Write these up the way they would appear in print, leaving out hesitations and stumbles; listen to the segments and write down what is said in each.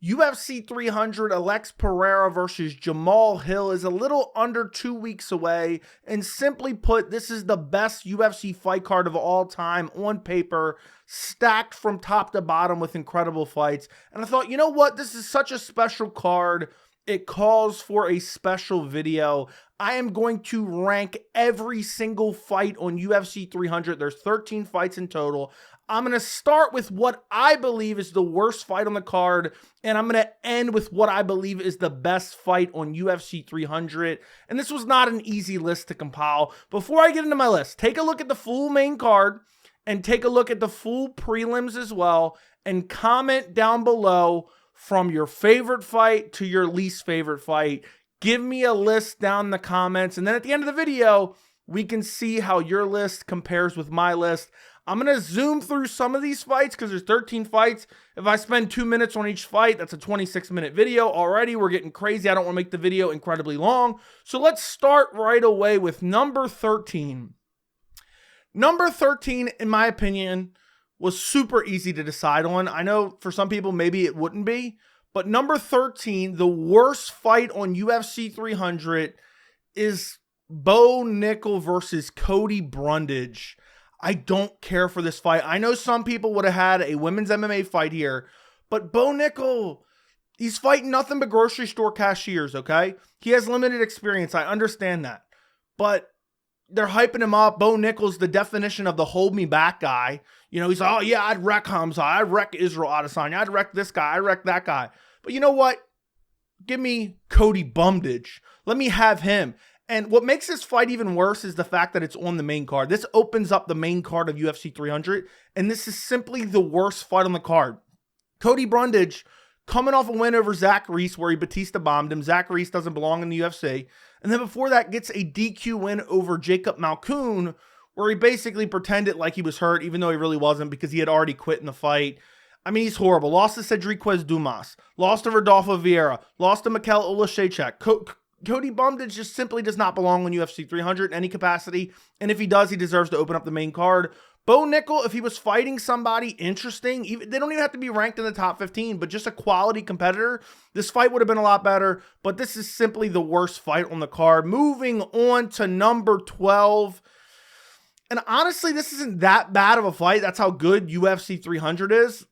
UFC 300 Alex Pereira versus Jamahal Hill is a little under 2 weeks away, and simply put, this is the best UFC fight card of all time on paper, stacked from top to bottom with incredible fights. And I thought, you know what, this is such a special card, it calls for a special video. I am going to rank every single fight on UFC 300. There's 13 fights in total. I'm going to start with what I believe is the worst fight on the card, and I'm going to end with what I believe is the best fight on UFC 300. And this was not an easy list to compile. Before I get into my list, take a look at the full main card and take a look at the full prelims as well, and comment down below from your favorite fight to your least favorite fight. Give me a list down in the comments, and then at the end of the video, we can see how your list compares with my list. I'm going to zoom through some of these fights because there's 13 fights. If I spend 2 minutes on each fight, that's a 26-minute video already. We're getting crazy. I don't want to make the video incredibly long. So let's start right away with number 13. Number 13, in my opinion, was super easy to decide on. I know for some people, maybe it wouldn't be. But number 13, the worst fight on UFC 300 is Bo Nickal versus Cody Brundage. I don't care for this fight. I know some people would have had a women's MMA fight here, but Bo Nickal, he's fighting nothing but grocery store cashiers, okay? He has limited experience. I understand that. But they're hyping him up. Bo Nickal's the definition of the hold me back guy. You know, he's like, oh yeah, I'd wreck Hamza. I'd wreck Israel Adesanya. I'd wreck this guy. I'd wreck that guy. But you know what? Give me Cody Brundage. Let me have him. And what makes this fight even worse is the fact that it's on the main card. This opens up the main card of UFC 300, and this is simply the worst fight on the card. Cody Brundage, coming off a win over Zach Reese where he Batista bombed him. Zach Reese doesn't belong in the UFC. And then before that, gets a DQ win over Jacob Malkoun, where he basically pretended like he was hurt, even though he really wasn't because he had already quit in the fight. I mean, he's horrible. Lost to Cedriquez Dumas. Lost to Rodolfo Vieira. Lost to Mikhail Olashechek. Cody Brundage just simply does not belong on UFC 300 in any capacity. And if he does, he deserves to open up the main card. Bo Nickal, if he was fighting somebody interesting, they don't even have to be ranked in the top 15, but just a quality competitor, this fight would have been a lot better. But this is simply the worst fight on the card. Moving on to number 12. And honestly, this isn't that bad of a fight. That's how good UFC 300 is.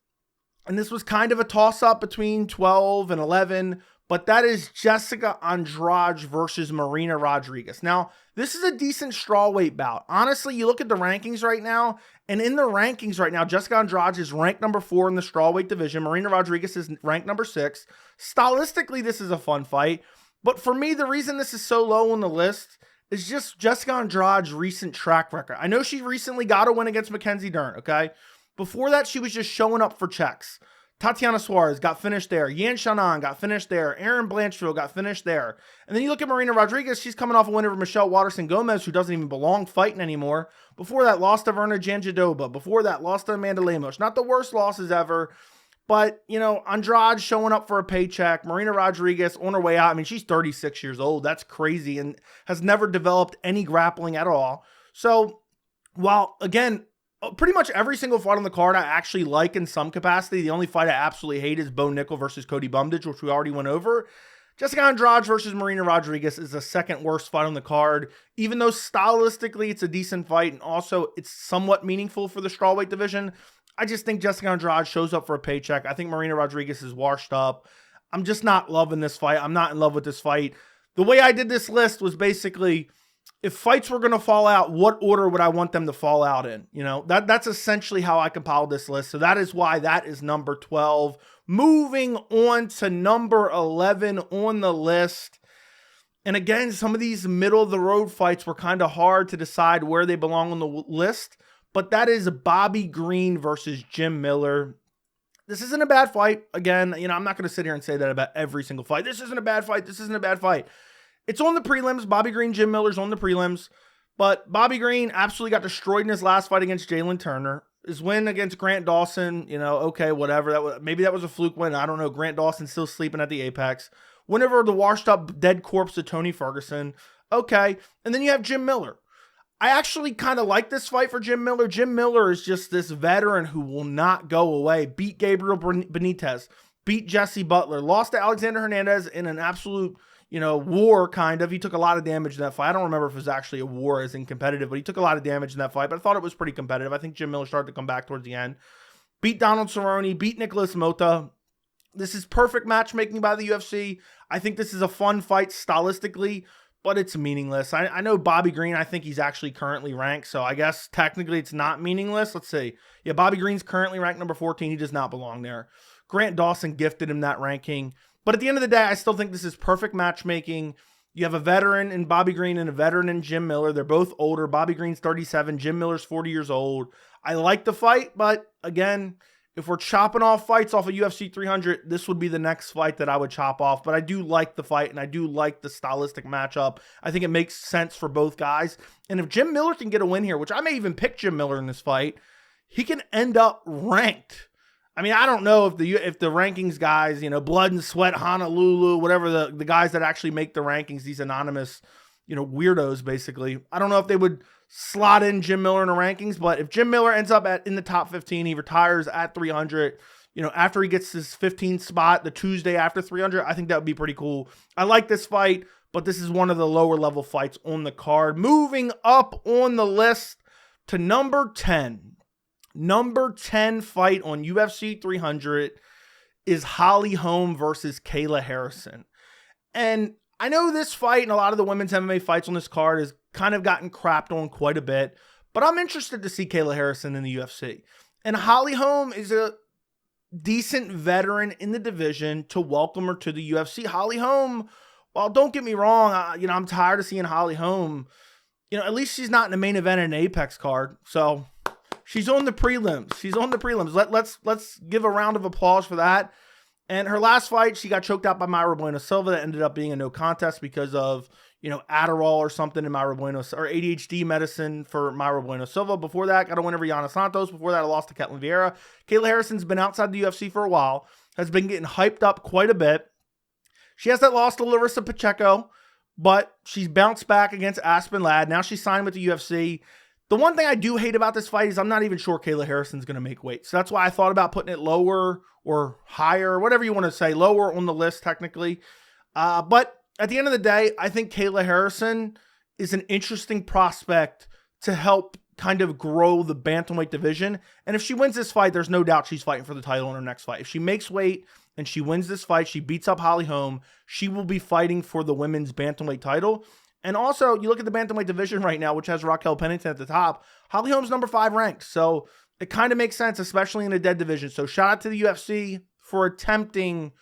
And this was kind of a toss-up between 12 and 11. But that is Jessica Andrade versus Marina Rodriguez. Now, this is a decent strawweight bout. Honestly, you look at the rankings right now, and in the rankings right now, Jessica Andrade is ranked number 4 in the strawweight division. Marina Rodriguez is ranked number 6. Stylistically, this is a fun fight. But for me, the reason this is so low on the list is just Jessica Andrade's recent track record. I know she recently got a win against Mackenzie Dern, okay? Before that, she was just showing up for checks. Tatiana Suarez got finished there. Yan Shannon got finished there. Aaron Blanchfield got finished there. And then you look at Marina Rodriguez, she's coming off a win over Michelle Waterson-Gomez, who doesn't even belong fighting anymore. Before that, lost to Verna Jandiroba. Before that, lost to Amanda Lemos. Not the worst losses ever, but, you know, Andrade showing up for a paycheck. Marina Rodriguez on her way out. I mean, she's 36 years old. That's crazy and has never developed any grappling at all. So, while, again, pretty much every single fight on the card I actually like in some capacity. The only fight I absolutely hate is Bo Nickal versus Cody Brundage, which we already went over. Jessica Andrade versus Marina Rodriguez is the second worst fight on the card, even though stylistically it's a decent fight and also it's somewhat meaningful for the strawweight division. I just think Jessica Andrade shows up for a paycheck. I think Marina Rodriguez is washed up. I'm just not loving this fight. I'm not in love with this fight. The way I did this list was basically, if fights were going to fall out, what order would I want them to fall out in? You know, that's essentially how I compiled this list. So that is why that is number 12. Moving on to number 11 on the list. And again, some of these middle of the road fights were kind of hard to decide where they belong on the list. But that is Bobby Green versus Jim Miller. This isn't a bad fight. Again, you know, I'm not going to sit here and say that about every single fight. This isn't a bad fight. This isn't a bad fight. It's on the prelims. Bobby Green, Jim Miller's on the prelims. But Bobby Green absolutely got destroyed in his last fight against Jalen Turner. His win against Grant Dawson, you know, okay, whatever. Maybe that was a fluke win. I don't know. Grant Dawson's still sleeping at the Apex. Win over the washed up dead corpse of Tony Ferguson. Okay. And then you have Jim Miller. I actually kind of like this fight for Jim Miller. Jim Miller is just this veteran who will not go away. Beat Gabriel Benitez. beat Jesse Butler, lost to Alexander Hernandez in an absolute, war kind of. He took a lot of damage in that fight. I don't remember if it was actually a war as in competitive, but he took a lot of damage in that fight, but I thought it was pretty competitive. I think Jim Miller started to come back towards the end. Beat Donald Cerrone, beat Nicholas Mota. This is perfect matchmaking by the UFC. I think this is a fun fight stylistically, but it's meaningless. I know Bobby Green, I think he's actually currently ranked, so I guess technically it's not meaningless. Let's see. Yeah, Bobby Green's currently ranked number 14. He does not belong there. Grant Dawson gifted him that ranking. But at the end of the day, I still think this is perfect matchmaking. You have a veteran in Bobby Green and a veteran in Jim Miller. They're both older. Bobby Green's 37. Jim Miller's 40 years old. I like the fight, but again, if we're chopping off fights off of UFC 300, this would be the next fight that I would chop off. But I do like the fight, and I do like the stylistic matchup. I think it makes sense for both guys. And if Jim Miller can get a win here, which I may even pick Jim Miller in this fight, he can end up ranked. I mean, I don't know if the rankings guys, Blood and Sweat, Honolulu, whatever the guys that actually make the rankings, these anonymous, weirdos, basically. I don't know if they would slot in Jim Miller in the rankings, but if Jim Miller ends up in the top 15, he retires at 300, after he gets his 15th spot the Tuesday after 300, I think that would be pretty cool. I like this fight, but this is one of the lower level fights on the card. Moving up on the list to number 10. Number 10 fight on UFC 300 is Holly Holm versus Kayla Harrison. And I know this fight and a lot of the women's MMA fights on this card has kind of gotten crapped on quite a bit, but I'm interested to see Kayla Harrison in the UFC. And Holly Holm is a decent veteran in the division to welcome her to the UFC. Holly Holm, well, don't get me wrong, I'm tired of seeing Holly Holm. At least she's not in the main event in an Apex card, so she's on the prelims. Let's give a round of applause for that. And her last fight, she got choked out by Mayra Bueno Silva. That ended up being a no contest because of, Adderall or something in Mayra Bueno, or ADHD medicine for Mayra Bueno Silva. Before that, got a win over Yana Santos. Before that, I lost to Ketlin Vieira. Kayla Harrison's been outside the UFC for a while, has been getting hyped up quite a bit. She has that loss to Larissa Pacheco, but she's bounced back against Aspen Ladd. Now she's signed with the UFC. The one thing I do hate about this fight is I'm not even sure Kayla Harrison's going to make weight. So that's why I thought about putting it lower or higher, whatever you want to say, lower on the list technically. But at the end of the day, I think Kayla Harrison is an interesting prospect to help kind of grow the bantamweight division. And if she wins this fight, there's no doubt she's fighting for the title in her next fight. If she makes weight and she wins this fight, she beats up Holly Holm, she will be fighting for the women's bantamweight title. And also, you look at the bantamweight division right now, which has Raquel Pennington at the top. Holly Holm's number 5 ranked. So it kind of makes sense, especially in a dead division. So shout out to the UFC for attempting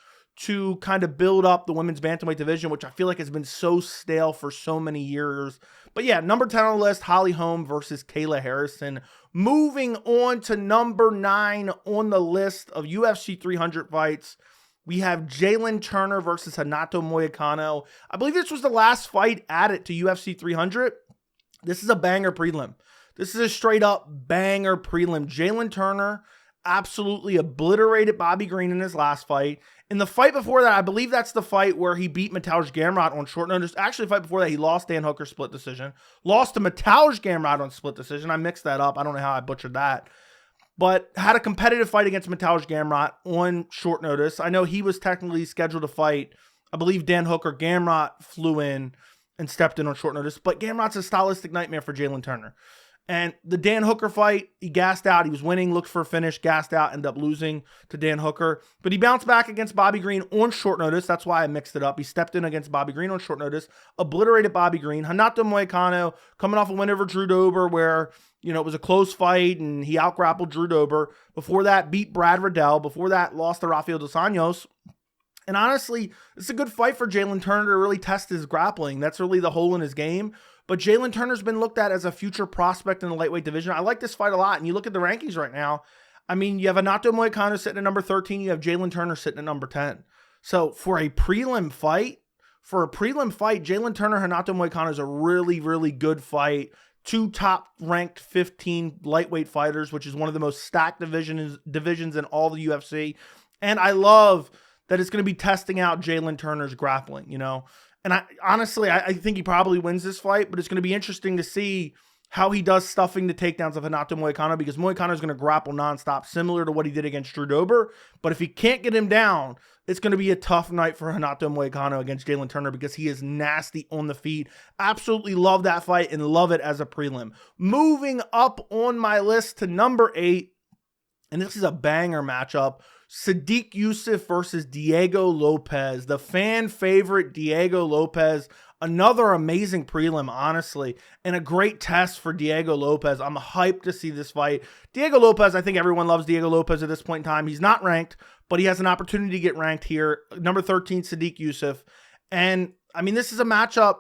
to kind of build up the women's bantamweight division, which I feel like has been so stale for so many years. But yeah, number 10 on the list, Holly Holm versus Kayla Harrison. Moving on to number 9 on the list of UFC 300 fights, we have Jalen Turner versus Renato Moicano. I believe this was the last fight added to UFC 300. This is a banger prelim. This is a straight up banger prelim. Jalen Turner absolutely obliterated Bobby Green in his last fight. In the fight before that, I believe that's the fight where he beat Mateusz Gamrot on short notice. Actually, the fight before that, he lost Dan Hooker split decision. Lost to Mateusz Gamrot on split decision. I mixed that up. I don't know how I butchered that. But had a competitive fight against Mateusz Gamrot on short notice. I know he was technically scheduled to fight. I believe Dan Hooker. Gamrot flew in and stepped in on short notice. But Gamrot's a stylistic nightmare for Jalen Turner. And the Dan Hooker fight, he gassed out. He was winning, looked for a finish, gassed out, ended up losing to Dan Hooker. But he bounced back against Bobby Green on short notice. That's why I mixed it up. He stepped in against Bobby Green on short notice, obliterated Bobby Green. Renato Moicano coming off a win over Drew Dober where, it was a close fight and he out-grappled Drew Dober. Before that, beat Brad Riddell. Before that, lost to Rafael Dos Anjos. And honestly, it's a good fight for Jalen Turner to really test his grappling. That's really the hole in his game. But Jalen Turner's been looked at as a future prospect in the lightweight division. I like this fight a lot. And you look at the rankings right now. I mean, you have Renato Moicano sitting at number 13. You have Jalen Turner sitting at number 10. So for a prelim fight, Jalen Turner, Renato Moicano is a really, really good fight. 2 top-ranked 15 lightweight fighters, which is one of the most stacked divisions in all the UFC. And I love that it's going to be testing out Jalen Turner's grappling, And I honestly think he probably wins this fight, but it's going to be interesting to see how he does stuffing the takedowns of Renato Moicano, because Moicano is going to grapple nonstop, similar to what he did against Drew Dober. But if he can't get him down, it's going to be a tough night for Renato Moicano against Jalen Turner, because he is nasty on the feet. Absolutely love that fight and love it as a prelim. Moving up on my list to number 8, and this is a banger matchup. Sodiq Yusuff versus Diego Lopez. The fan favorite Diego Lopez. Another amazing prelim, honestly, and a great test for Diego Lopez. I'm hyped to see this fight. Diego Lopez, I think everyone loves Diego Lopez at this point in time. He's not ranked, but he has an opportunity to get ranked here. Number 13, Sodiq Yusuff. And, I mean, this is a matchup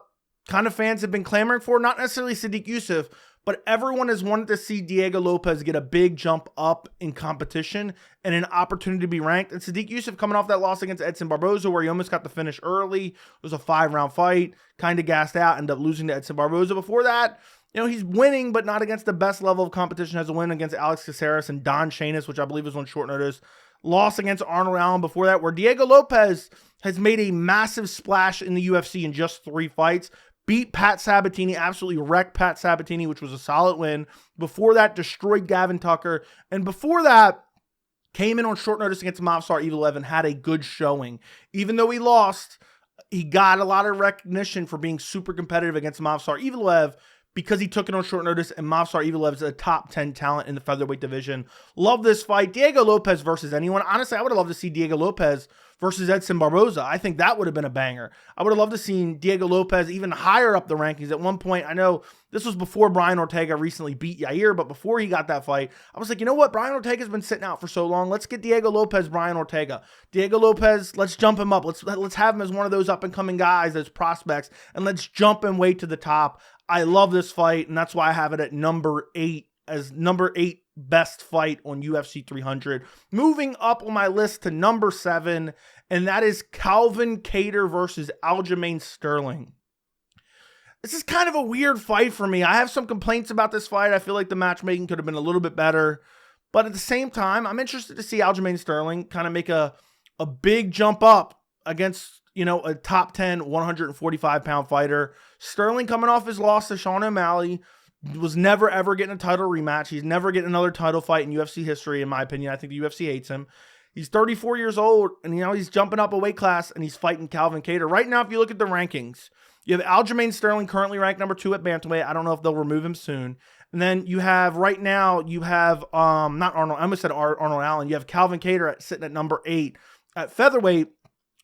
kind of fans have been clamoring for. Not necessarily Sodiq Yusuff, but everyone has wanted to see Diego Lopez get a big jump up in competition and an opportunity to be ranked. And Sodiq Yusuff coming off that loss against Edson Barboza, where he almost got the finish early. It was a 5-round fight, kind of gassed out, ended up losing to Edson Barboza. Before that, you know, he's winning, but not against the best level of competition. Has a win against Alex Caceres and Don Shainis, which I believe was on short notice. Loss against Arnold Allen before that, where Diego Lopez has made a massive splash in the UFC in just 3 fights. Beat Pat Sabatini, absolutely wrecked Pat Sabatini, which was a solid win. Before that, destroyed Gavin Tucker. And before that, came in on short notice against Movsar Evil and had a good showing. Even though he lost, he got a lot of recognition for being super competitive against Movsar Evil because he took it on short notice, and Movsar Evil is a top 10 talent in the featherweight division. Love this fight. Diego Lopez versus anyone. Honestly, I would have loved to see Diego Lopez versus Edson Barboza. I think that would have been a banger. I would have loved to see Diego Lopez even higher up the rankings. At one point, I know this was before Brian Ortega recently beat Yair, but before he got that fight, I was like, you know what? Brian Ortega's been sitting out for so long. Let's get Diego Lopez, Brian Ortega. Diego Lopez, let's jump him up. Let's have him as one of those up-and-coming guys, as prospects, and let's jump him way to the top. I love this fight, and that's why I have it at number 8, as number 8 best fight on UFC 300. Moving up on my list to number 7, and that is Calvin Kattar versus Aljamain Sterling. This is kind of a weird fight for me. I have some complaints about this fight. I feel like the matchmaking could have been a little bit better, but at the same time, I'm interested to see Aljamain Sterling kind of make a big jump up against, you know, a top 10, 145-pound fighter. Sterling, coming off his loss to Sean O'Malley, was never, ever getting a title rematch. He's never getting another title fight in UFC history, in my opinion. I think the UFC hates him. He's 34 years old, and, you know, he's jumping up a weight class, and he's fighting Calvin Kattar. Right now, if you look at the rankings, you have Aljamain Sterling currently ranked number 2 at Bantamweight. I don't know if they'll remove him soon. And then you have, right now, you have, not Arnold, I almost said Arnold Allen. You have Calvin Kattar sitting at number 8 at Featherweight.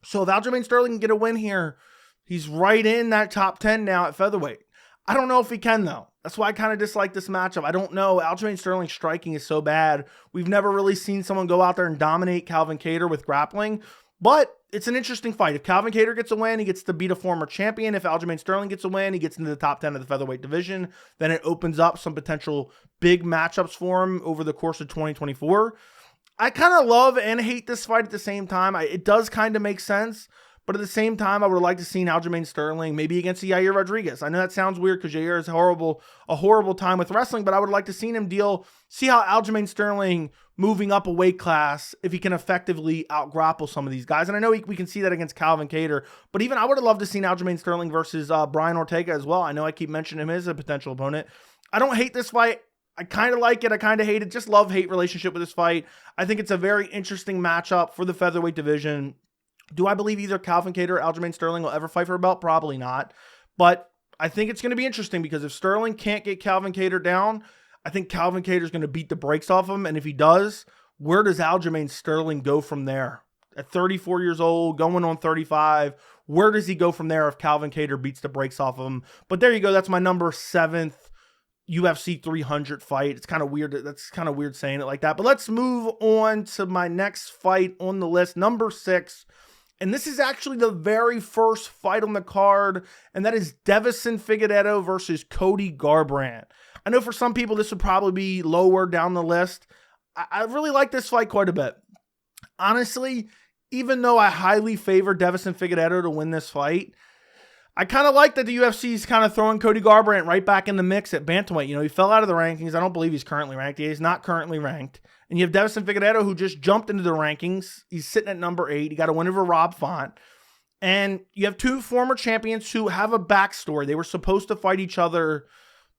So if Aljamain Sterling can get a win here, he's right in that top 10 now at Featherweight. I don't know if he can, though. That's why I kind of dislike this matchup. I don't know. Aljamain Sterling's striking is so bad. We've never really seen someone go out there and dominate Calvin Kattar with grappling. But it's an interesting fight. If Calvin Kattar gets a win, he gets to beat a former champion. If Aljamain Sterling gets a win, he gets into the top 10 of the featherweight division. Then it opens up some potential big matchups for him over the course of 2024. I kind of love and hate this fight at the same time. It does kind of make sense. But at the same time, I would like to see Aljamain Sterling maybe against Yair Rodriguez. I know that sounds weird because Yair is a horrible time with wrestling, but I would like to see him see how Aljamain Sterling moving up a weight class, if he can effectively out-grapple some of these guys. And I know we can see that against Calvin Kattar, but even I would have loved to see Aljamain Sterling versus Brian Ortega as well. I know I keep mentioning him as a potential opponent. I don't hate this fight. I kind of like it. I kind of hate it. Just love-hate relationship with this fight. I think it's a very interesting matchup for the featherweight division. Do I believe either Calvin Kattar or Aljamain Sterling will ever fight for a belt? Probably not. But I think it's going to be interesting because if Sterling can't get Calvin Kattar down, I think Calvin Kattar is going to beat the brakes off him. And if he does, where does Aljamain Sterling go from there? At 34 years old, going on 35, where does he go from there if Calvin Kattar beats the brakes off of him? But there you go. That's my number 7th UFC 300 fight. It's kind of weird. That's kind of weird saying it like that. But let's move on to my next fight on the list, number 6. And this is actually the very first fight on the card, and that is Deiveson Figueiredo versus Cody Garbrandt. I know for some people this would probably be lower down the list. I really like this fight quite a bit. Honestly, even though I highly favor Deiveson Figueiredo to win this fight, I kind of like that the UFC is kind of throwing Cody Garbrandt right back in the mix at Bantamweight. You know, he fell out of the rankings. I don't believe he's currently ranked. He is not currently ranked. And you have Deiveson Figueiredo, who just jumped into the rankings. He's sitting at number 8. He got a win over Rob Font. And you have 2 former champions who have a backstory. They were supposed to fight each other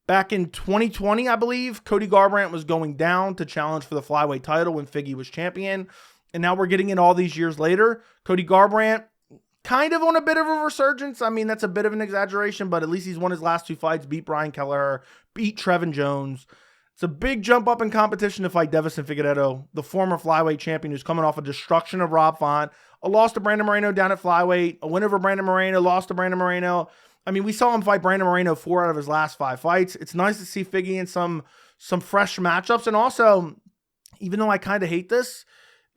Back in 2020, I believe, Cody Garbrandt was going down to challenge for the flyweight title when Figgy was champion. And now we're getting it all these years later. Cody Garbrandt, kind of on a bit of a resurgence. I mean, that's a bit of an exaggeration, but at least he's won his last 2 fights, beat Brian Kelleher, beat Trevin Jones. It's a big jump up in competition to fight Davison Figueiredo, the former flyweight champion who's coming off a destruction of Rob Font, a loss to Brandon Moreno down at flyweight, a win over Brandon Moreno, loss to Brandon Moreno. I mean, we saw him fight Brandon Moreno 4 out of his last 5 fights. It's nice to see Figgy in some fresh matchups. And also, even though I kind of hate this,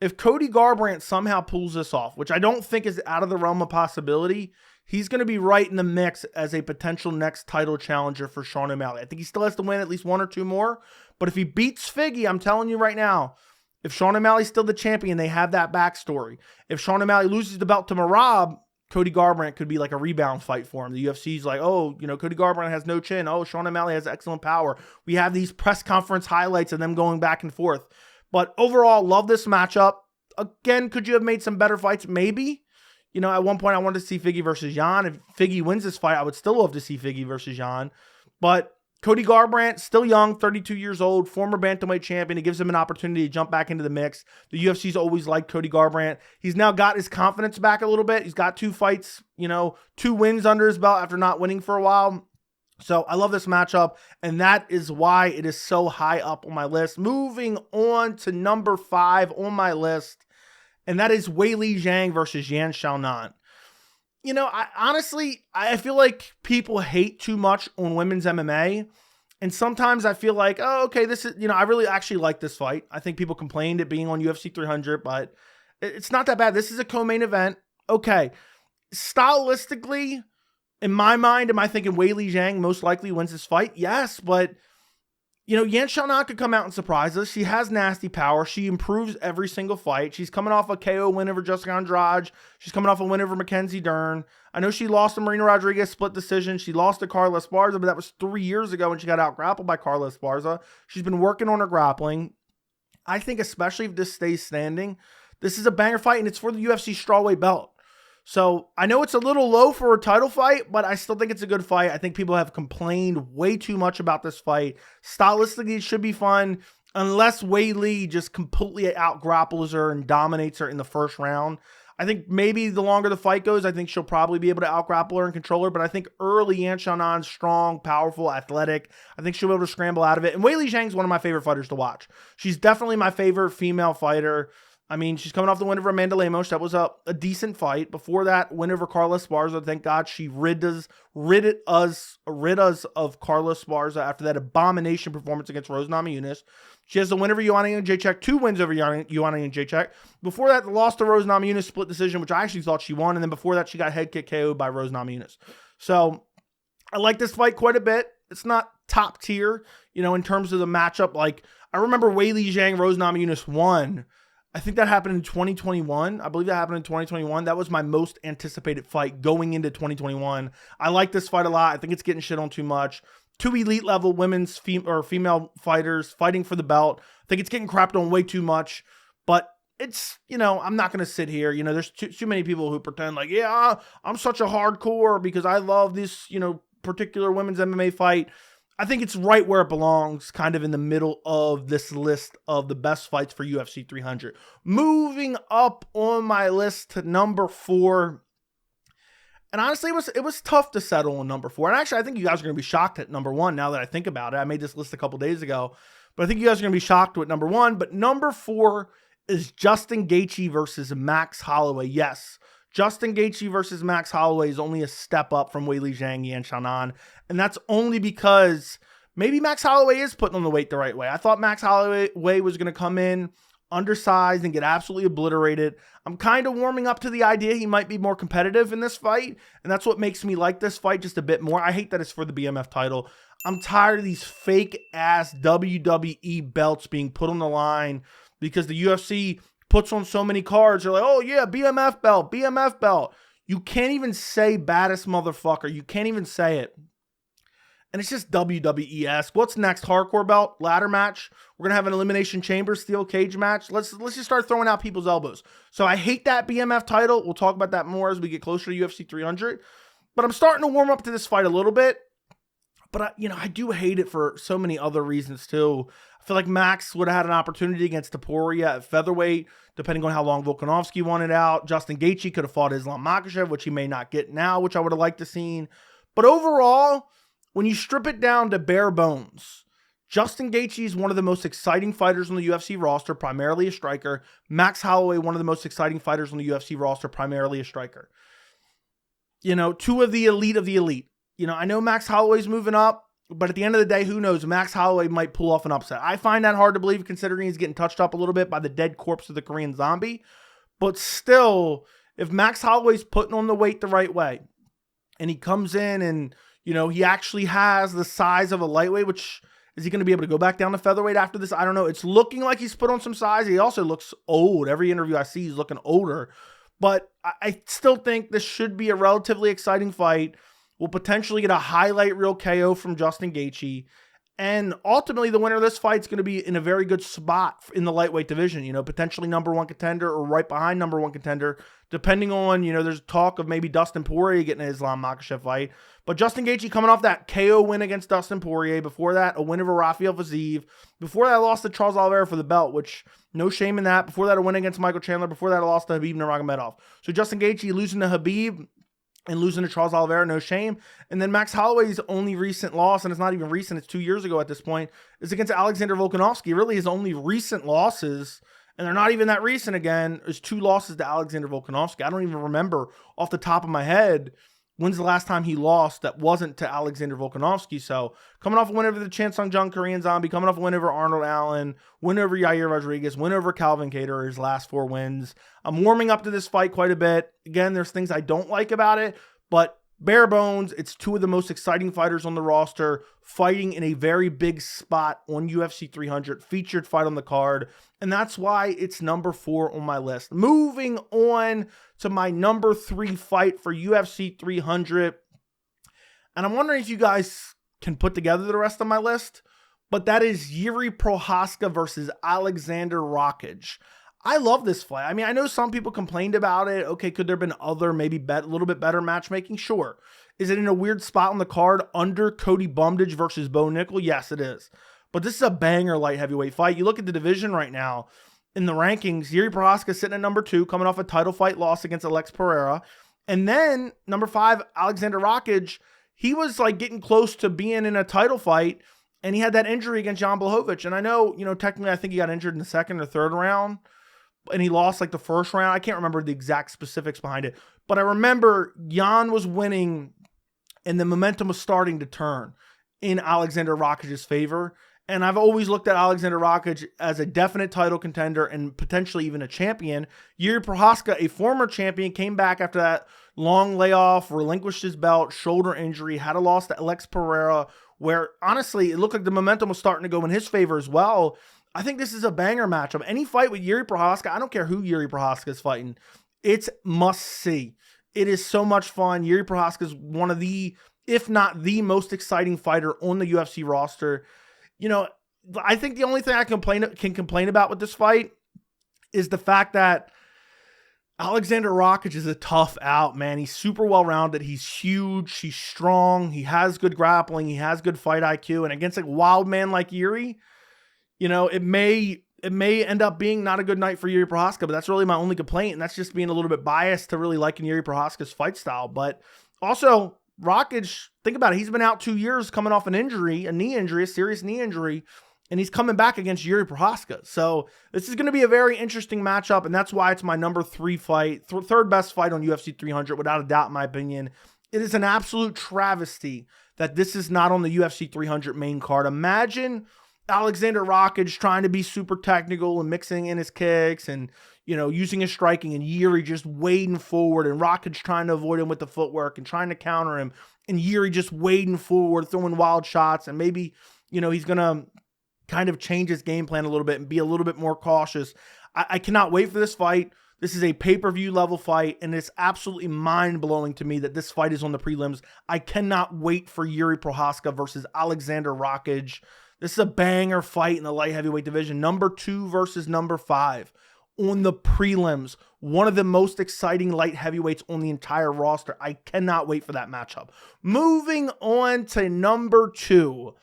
if Cody Garbrandt somehow pulls this off, which I don't think is out of the realm of possibility, he's going to be right in the mix as a potential next title challenger for Sean O'Malley. I think he still has to win at least 1 or 2 more. But if he beats Figgy, I'm telling you right now, if Sean O'Malley's still the champion, they have that backstory. If Sean O'Malley loses the belt to Merab, Cody Garbrandt could be like a rebound fight for him. The UFC's like, oh, Cody Garbrandt has no chin. Oh, Sean O'Malley has excellent power. We have these press conference highlights of them going back and forth. But overall, love this matchup. Again, could you have made some better fights? Maybe. At one point I wanted to see Figgy versus Jan. If Figgy wins this fight, I would still love to see Figgy versus Jan. But Cody Garbrandt, still young, 32 years old, former Bantamweight champion. It gives him an opportunity to jump back into the mix. The UFC's always liked Cody Garbrandt. He's now got his confidence back a little bit. He's got 2 fights, 2 wins under his belt after not winning for a while. So I love this matchup, and that is why it is so high up on my list. Moving on to number 5 on my list, and that is Weili Zhang versus Yan Xiaonan. I feel like people hate too much on women's MMA. And sometimes I feel like, oh, okay, this is, I really actually like this fight. I think people complained it being on UFC 300, but it's not that bad. This is a co-main event. Okay. Stylistically, in my mind, am I thinking Weili Zhang most likely wins this fight? Yes, but Yan Xiaonan could come out and surprise us. She has nasty power. She improves every single fight. She's coming off a KO win over Jessica Andrade. She's coming off a win over Mackenzie Dern. I know she lost to Marina Rodriguez, split decision. She lost to Carla Esparza, but that was 3 years ago when she got out-grappled by Carla Esparza. She's been working on her grappling. I think especially if this stays standing, this is a banger fight, and it's for the UFC Strawweight belt. So I know it's a little low for a title fight, but I still think it's a good fight. I think people have complained way too much about this fight. Stylistically, it should be fun unless Weili just completely out-grapples her and dominates her in the first round. I think maybe the longer the fight goes, I think she'll probably be able to out-grapple her and control her, but I think early Yan Xiaonan's strong, powerful, athletic. I think she'll be able to scramble out of it. And Weili Zhang's one of my favorite fighters to watch. She's definitely my favorite female fighter. I mean, she's coming off the win over Amanda Lemos. That was a decent fight. Before that, win over Carla Esparza. Thank God she rid us of Carla Esparza after that abomination performance against Rose Namajunas. She has the win over Joanna Jędrzejczyk, 2 wins over Joanna Jędrzejczyk. Before that, the loss to Rose Namajunas, split decision, which I actually thought she won. And then before that, she got head kick KO'd by Rose Namajunas. So I like this fight quite a bit. It's not top tier, in terms of the matchup. Like, I remember Weili Zhang, Rose Namajunas won. I think that happened in 2021. I believe that happened in 2021. That was my most anticipated fight going into 2021. I like this fight a lot. I think it's getting shit on too much. 2 elite level women's female fighters fighting for the belt. I think it's getting crapped on way too much. But it's, I'm not going to sit here. There's too many people who pretend like, yeah, I'm such a hardcore because I love this, particular women's MMA fight. I think it's right where it belongs, kind of in the middle of this list of the best fights for UFC 300. Moving up on my list to number 4. And honestly, it was tough to settle on number 4. And actually, I think you guys are going to be shocked at number 1 now that I think about it. I made this list a couple days ago, but I think you guys are going to be shocked with number 1. But number 4 is Justin Gaethje versus Max Holloway. Yes, Justin Gaethje versus Max Holloway is only a step up from Weili Zhang, Yan Xiaonan. And that's only because maybe Max Holloway is putting on the weight the right way. I thought Max Holloway was going to come in undersized and get absolutely obliterated. I'm kind of warming up to the idea he might be more competitive in this fight. And that's what makes me like this fight just a bit more. I hate that it's for the BMF title. I'm tired of these fake ass WWE belts being put on the line because the UFC puts on so many cards. They're like, oh yeah, BMF belt, BMF belt. You can't even say baddest motherfucker. You can't even say it. And it's just WWE-esque. What's next? Hardcore belt? Ladder match? We're going to have an Elimination Chamber steel cage match? Let's just start throwing out people's elbows. So I hate that BMF title. We'll talk about that more as we get closer to UFC 300. But I'm starting to warm up to this fight a little bit. But, I do hate it for so many other reasons too. I feel like Max would have had an opportunity against Topuria at featherweight, depending on how long Volkanovski wanted out. Justin Gaethje could have fought Islam Makhachev, which he may not get now, which I would have liked to seen. But overall, when you strip it down to bare bones, Justin Gaethje is one of the most exciting fighters on the UFC roster, primarily a striker. Max Holloway, one of the most exciting fighters on the UFC roster, primarily a striker. Two of the elite of the elite. I know Max Holloway's moving up, but at the end of the day, who knows? Max Holloway might pull off an upset. I find that hard to believe considering he's getting touched up a little bit by the dead corpse of the Korean Zombie. But still, if Max Holloway's putting on the weight the right way, and he comes in and, he actually has the size of a lightweight, which... Is he going to be able to go back down to featherweight after this? I don't know. It's looking like he's put on some size. He also looks old. Every interview I see, he's looking older. But I still think this should be a relatively exciting fight. We'll potentially get a highlight reel KO from Justin Gaethje. And ultimately, the winner of this fight is going to be in a very good spot in the lightweight division. Potentially number one contender or right behind number one contender, depending on, there's talk of maybe Dustin Poirier getting an Islam Makhachev fight. But Justin Gaethje coming off that KO win against Dustin Poirier. Before that, a win over Rafael Fiziev. Before that, I lost to Charles Oliveira for the belt, which no shame in that. Before that, a win against Michael Chandler. Before that, I lost to Khabib Nurmagomedov. So Justin Gaethje losing to Khabib and losing to Charles Oliveira, no shame. And then Max Holloway's only recent loss, and it's not even recent, it's 2 years ago at this point, is against Alexander Volkanovski. Really, his only recent losses, and they're not even that recent again, is 2 losses to Alexander Volkanovski. I don't even remember off the top of my head when's the last time he lost that wasn't to Alexander Volkanovski. So coming off a win over the Chan Sung Jung Korean Zombie, coming off a win over Arnold Allen, win over Yair Rodriguez, win over Calvin Kattar, his last 4 wins. I'm warming up to this fight quite a bit. Again, there's things I don't like about it, but bare bones, it's 2 of the most exciting fighters on the roster fighting in a very big spot on UFC 300, featured fight on the card, and that's why it's number 4 on my list. Moving on to my number 3 fight for UFC 300, and I'm wondering if you guys can put together the rest of my list, but that is Jiří Procházka versus Alexander Rakic. I love this fight. I mean, I know some people complained about it. Okay, could there have been other, maybe a little bit better matchmaking? Sure. Is it in a weird spot on the card under Cody Bumditch versus Bo Nickel? Yes, it is. But this is a banger light heavyweight fight. You look at the division right now in the rankings, Jiří Procházka sitting at number 2, coming off a title fight loss against Alex Pereira. And then number 5, Alexander Rakic, he was like getting close to being in a title fight, and he had that injury against Jan Blachowicz. And I know, technically I think he got injured in the 2nd or 3rd round, and he lost like the 1st round. I can't remember the exact specifics behind it, but I remember Jan was winning and the momentum was starting to turn in Alexander Rakic's favor. And I've always looked at Alexander Rakic as a definite title contender and potentially even a champion. Jiří Procházka, a former champion, came back after that long layoff, relinquished his belt, shoulder injury, had a loss to Alex Pereira, where honestly, it looked like the momentum was starting to go in his favor as well. I think this is a banger matchup. Any fight with Jiří Procházka, I don't care who Jiří Procházka is fighting, it's must see. It is so much fun. Jiří Procházka is one of the, if not the most exciting fighter on the UFC roster. I think the only thing I can complain about with this fight is the fact that Alexander Rakic is a tough out, man. He's super well-rounded. He's huge. He's strong. He has good grappling. He has good fight IQ. And against a wild man like Jiří, it may end up being not a good night for Jiří Procházka, but that's really my only complaint, and that's just being a little bit biased to really liking Jiří Procházka's fight style. But also, Rakic, think about it, he's been out 2 years coming off an injury, a serious knee injury, and he's coming back against Jiří Procházka. So this is going to be a very interesting matchup, and that's why it's my number 3 fight, 3rd best fight on UFC 300, without a doubt, in my opinion. It is an absolute travesty that this is not on the UFC 300 main card. Imagine Alexander Rakic trying to be super technical and mixing in his kicks and, using his striking, and Jiří just wading forward, and Rakic trying to avoid him with the footwork and trying to counter him, and Jiří just wading forward, throwing wild shots, and maybe, he's going to kind of change his game plan a little bit and be a little bit more cautious. I cannot wait for this fight. This is a pay-per-view level fight, and it's absolutely mind-blowing to me that this fight is on the prelims. I cannot wait for Jiří Procházka versus Alexander Rakic. This is a banger fight in the light heavyweight division. Number 2 versus number 5 on the prelims. One of the most exciting light heavyweights on the entire roster. I cannot wait for that matchup. Moving on to number 2.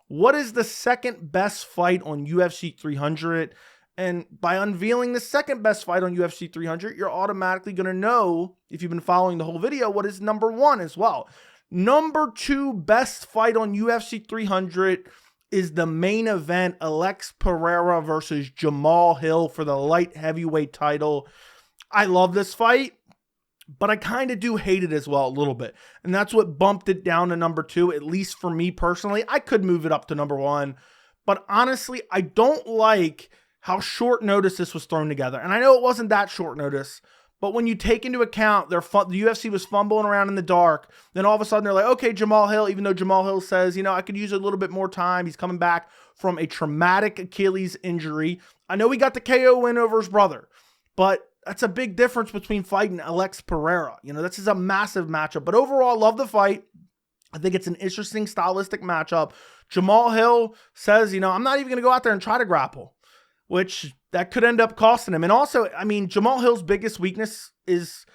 What is the second best fight on UFC 300? And by unveiling the second best fight on UFC 300, you're automatically going to know, if you've been following the whole video, what is number 1 as well. Number 2 best fight on UFC 300 is the main event, Alex Pereira versus Jamahal Hill for the light heavyweight title. I love this fight, but I kind of do hate it as well a little bit. And that's what bumped it down to number 2, at least for me personally. I could move it up to number 1, but honestly, I don't like how short notice this was thrown together. And I know it wasn't that short notice, but when you take into account the UFC was fumbling around in the dark, then all of a sudden they're like, okay, Jamahal Hill, even though Jamahal Hill says, I could use a little bit more time. He's coming back from a traumatic Achilles injury. I know he got the KO win over his brother, but that's a big difference between fighting Alex Pereira. This is a massive matchup, but overall, love the fight. I think it's an interesting stylistic matchup. Jamahal Hill says, I'm not even going to go out there and try to grapple, which that could end up costing him. And also, Jamahal Hill's biggest weakness is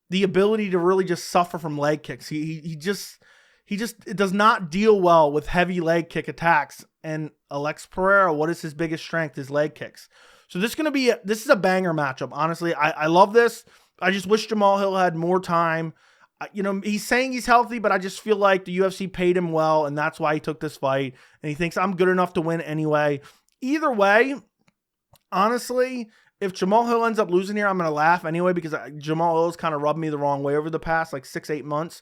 the ability to really just suffer from leg kicks. He just does not deal well with heavy leg kick attacks. And Alex Pereira, what is his biggest strength? His leg kicks. So this is a banger matchup. Honestly, I love this. I just wish Jamahal Hill had more time. He's saying he's healthy, but I just feel like the UFC paid him well, and that's why he took this fight. And he thinks I'm good enough to win anyway. Either way, honestly, if Jamahal Hill ends up losing here, I'm going to laugh anyway, because Jamahal Hill has kind of rubbed me the wrong way over the past 6-8 months.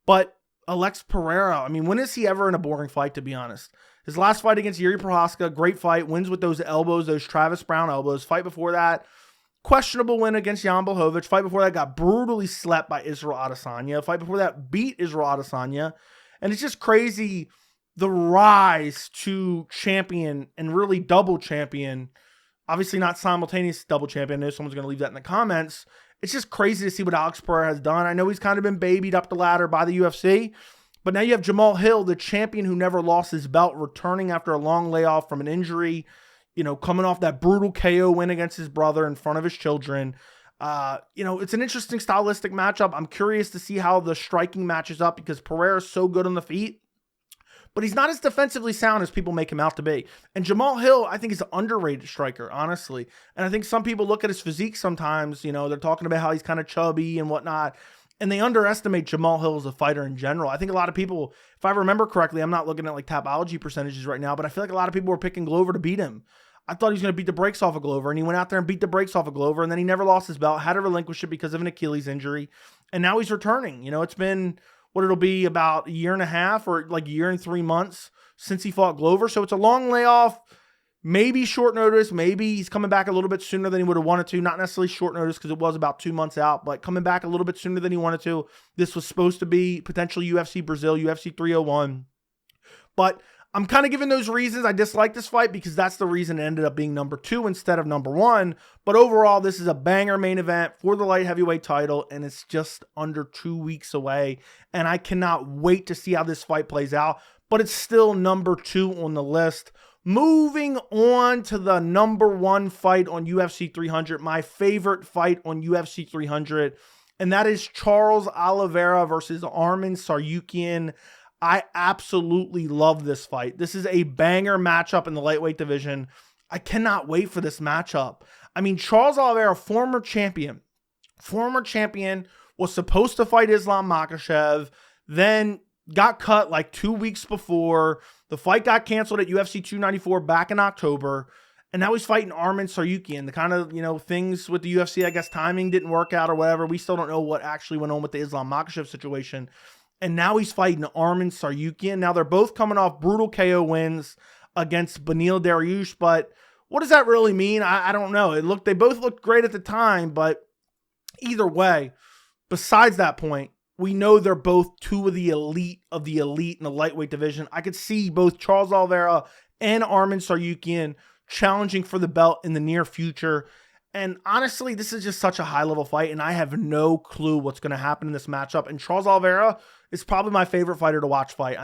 But Alex Pereira, when is he ever in a boring fight, to be honest? His last fight against Yuri Prochazka, great fight, wins with those elbows, those Travis Brown elbows. Fight before that, questionable win against Jan Blachowicz. Fight before that, got brutally slept by Israel Adesanya. Fight before that, beat Israel Adesanya. And it's just crazy, the rise to champion and really double champion. Obviously not simultaneous double champion. I know someone's going to leave that in the comments. It's just crazy to see what Alex Pereira has done. I know he's kind of been babied up the ladder by the UFC, but now you have Jamahal Hill, the champion who never lost his belt, returning after a long layoff from an injury, coming off that brutal KO win against his brother in front of his children. It's an interesting stylistic matchup. I'm curious to see how the striking matches up, because Pereira is so good on the feet, but he's not as defensively sound as people make him out to be. And Jamahal Hill, I think, is an underrated striker, honestly. And I think some people look at his physique sometimes, they're talking about how he's kind of chubby and whatnot, and they underestimate Jamahal Hill as a fighter in general. I think a lot of people, if I remember correctly, I'm not looking at Tapology percentages right now, but I feel like a lot of people were picking Glover to beat him. I thought he was going to beat the brakes off of Glover, and he went out there and beat the brakes off of Glover, and then he never lost his belt, had to relinquish it because of an Achilles injury, and now he's returning. It's been it'll be about a year and a half or a year and 3 months since he fought Glover. So it's a long layoff, maybe short notice. Maybe he's coming back a little bit sooner than he would have wanted to. Not necessarily short notice, because it was about 2 months out, but coming back a little bit sooner than he wanted to. This was supposed to be potential UFC Brazil, UFC 301. But I'm kind of giving those reasons I dislike this fight, because that's the reason it ended up being number 2 instead of number 1. But overall, this is a banger main event for the light heavyweight title, and it's just under 2 weeks away. And I cannot wait to see how this fight plays out. But it's still number 2 on the list. Moving on to the number 1 fight on UFC 300, my favorite fight on UFC 300, and that is Charles Oliveira versus Arman Tsarukyan. I absolutely love this fight. This is a banger matchup in the lightweight division. I cannot wait for this matchup. Charles Oliveira, former champion, was supposed to fight Islam Makhachev, then got cut 2 weeks before. The fight got canceled at UFC 294 back in October, and now he's fighting Arman Tsarukyan. The kind of, things with the UFC, I guess timing didn't work out or whatever. We still don't know what actually went on with the Islam Makhachev situation. And now he's fighting Arman Tsarukyan. Now they're both coming off brutal KO wins against Beneil Dariush, but what does that really mean? I don't know. They both looked great at the time, but either way, besides that point, we know they're both two of the elite in the lightweight division. I could see both Charles Oliveira and Arman Tsarukyan challenging for the belt in the near future. And honestly, this is just such a high-level fight, and I have no clue what's going to happen in this matchup. And Charles Oliveira is probably my favorite fighter to watch fight.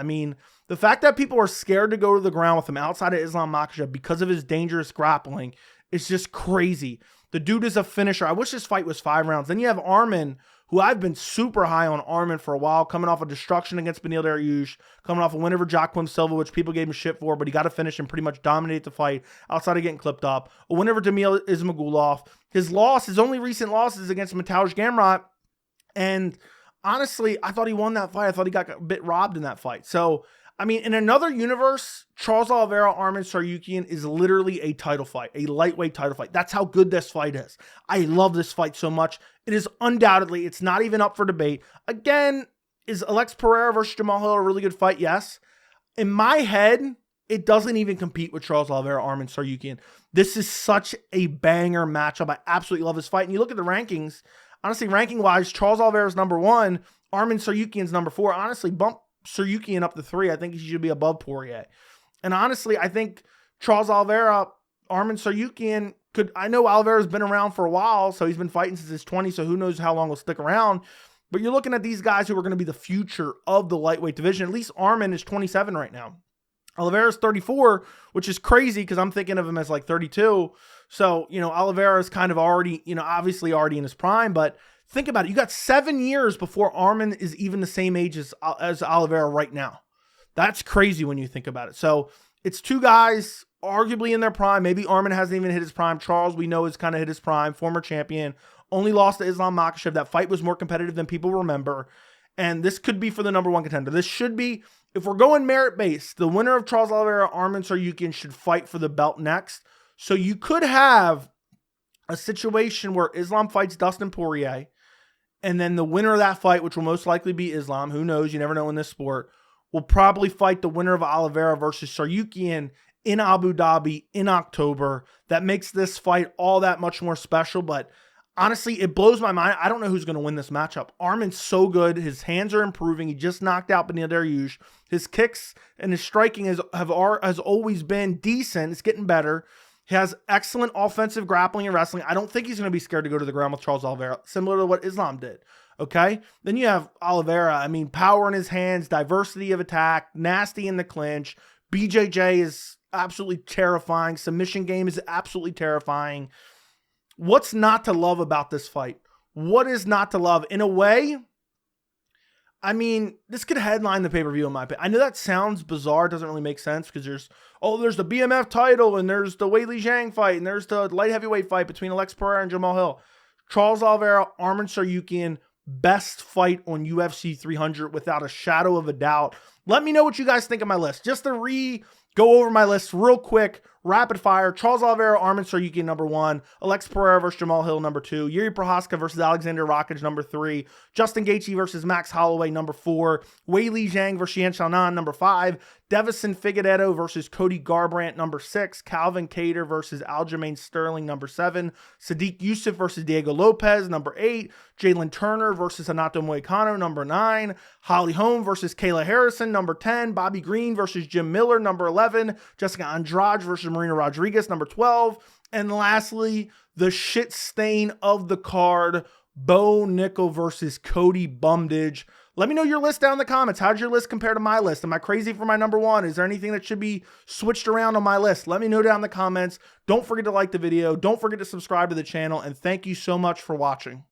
The fact that people are scared to go to the ground with him outside of Islam Makhachev because of his dangerous grappling is just crazy. The dude is a finisher. I wish this fight was 5 rounds. Then you have Arman, who I've been super high on Arman for a while, coming off a destruction against Beneil Dariush, coming off a win over Joaquim Silva, which people gave him shit for, but he got to finish and pretty much dominate the fight outside of getting clipped up. A win over Demir Ismagulov. His only recent loss is against Mateusz Gamrot, and honestly, I thought he won that fight. I thought he got a bit robbed in that fight. So, I mean, in another universe, Charles Oliveira, Arman Tsarukyan is literally a title fight, a lightweight title fight. That's how good this fight is. I love this fight so much. It is undoubtedly, it's not even up for debate. Again, is Alex Pereira versus Jamahal Hill a really good fight? Yes. In my head, it doesn't even compete with Charles Oliveira, Arman Tsarukyan. This is such a banger matchup. I absolutely love this fight. And you look at the rankings, honestly, ranking-wise, Charles Oliveira is number 1, Arman Tsarukyan's number 4. Honestly, bump Tsarukyan up to 3. I think he should be above Poirier. And honestly, I think Charles Oliveira, Arman Tsarukyan could, I know Oliveira's been around for a while, so he's been fighting since his 20s, so who knows how long he'll stick around. But you're looking at these guys who are going to be the future of the lightweight division. At least Arman is 27 right now. Oliveira's 34, which is crazy because I'm thinking of him as like 32. So, Oliveira is kind of already, obviously already in his prime, but think about it. You got 7 years before Arman is even the same age as Oliveira right now. That's crazy when you think about it. So it's 2 guys arguably in their prime. Maybe Arman hasn't even hit his prime. Charles, we know, has kind of hit his prime. Former champion. Only lost to Islam Makhachev. That fight was more competitive than people remember. And this could be for the number 1 contender. This should be, if we're going merit-based, the winner of Charles Oliveira, Arman Tsarukyan, should fight for the belt next. So you could have a situation where Islam fights Dustin Poirier, and then the winner of that fight, which will most likely be Islam, who knows, you never know in this sport, will probably fight the winner of Oliveira versus Tsarukyan in Abu Dhabi in October. That makes this fight all that much more special, but honestly, it blows my mind. I don't know who's going to win this matchup. Arman's so good. His hands are improving. He just knocked out Beneil Dariush. His kicks and his striking has always been decent. It's getting better. He has excellent offensive grappling and wrestling. I don't think he's going to be scared to go to the ground with Charles Oliveira, similar to what Islam did. Okay? Then you have Oliveira. I mean, power in his hands, diversity of attack, nasty in the clinch. BJJ is absolutely terrifying. Submission game is absolutely terrifying. What's not to love about this fight? What is not to love? In a way, I mean, this could headline the pay-per-view in my opinion. I know that sounds bizarre. It doesn't really make sense because there's the BMF title and there's the Weili Zhang fight and there's the light heavyweight fight between Alex Pereira and Jamahal Hill. Charles Oliveira, Arman Tsarukyan, best fight on UFC 300 without a shadow of a doubt. Let me know what you guys think of my list. Just to go over my list real quick, rapid fire. Charles Oliveira, Arman Tsarukyan, number 1. Alex Pereira versus Jamahal Hill, number 2. Yuri Prochazka versus Alexander Rakic, number 3. Justin Gaethje versus Max Holloway, number 4. Weili Zhang versus Yan Xiaonan, number 5. Devison Figueiredo versus Cody Garbrandt, number 6. Calvin Kattar versus Aljamain Sterling, number 7. Sadiq Youssef versus Diego Lopez, number 8. Jalen Turner versus Renato Moicano, number 9. Holly Holm versus Kayla Harrison, number 10. Bobby Green versus Jim Miller, number 11. Jessica Andrade versus Marina Rodriguez, number 12. And lastly, the shit stain of the card, Bo Nickel versus Cody Bumdidge. Let me know your list down in the comments. How'd your list compare to my list? Am I crazy for my number 1? Is there anything that should be switched around on my list? Let me know down in the comments. Don't forget to like the video. Don't forget to subscribe to the channel. And thank you so much for watching.